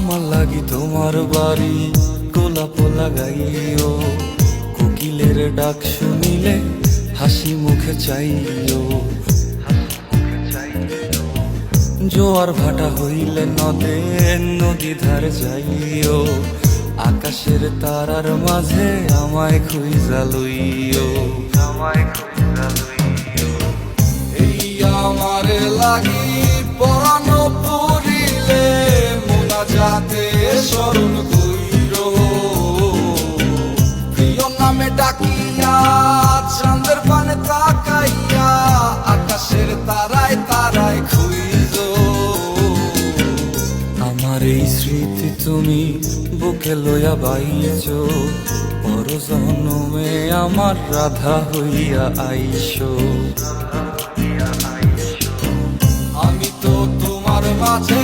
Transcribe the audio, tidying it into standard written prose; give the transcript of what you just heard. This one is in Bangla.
আমার লাগি তোমার বাড়ি গোলাপ লাগাইও, কোকিলের ডাক শুনিলে হাসি মুখে চাইও। জোয়ার ভাটা হইলে নদে নদী ধার যাইও, আকাশের তারার মাঝে আমায় খুঁজা লইও, আমায় খুঁজা লইও। এই আমার লাগি পরানো পুরিলে মোনাজাতে স্মরণ কইরো, প্রিয় নামে ডাকিয়া চাঁদের পানে তাকাইয়া আকাশের তারায় তারায় খুঁজো। আমার এই স্মৃতি তুমি বুকে লইয়া বাইছো, পর জন্মে আমার রাধা হইয়া আইসো। আমি তো তোমার মাঝে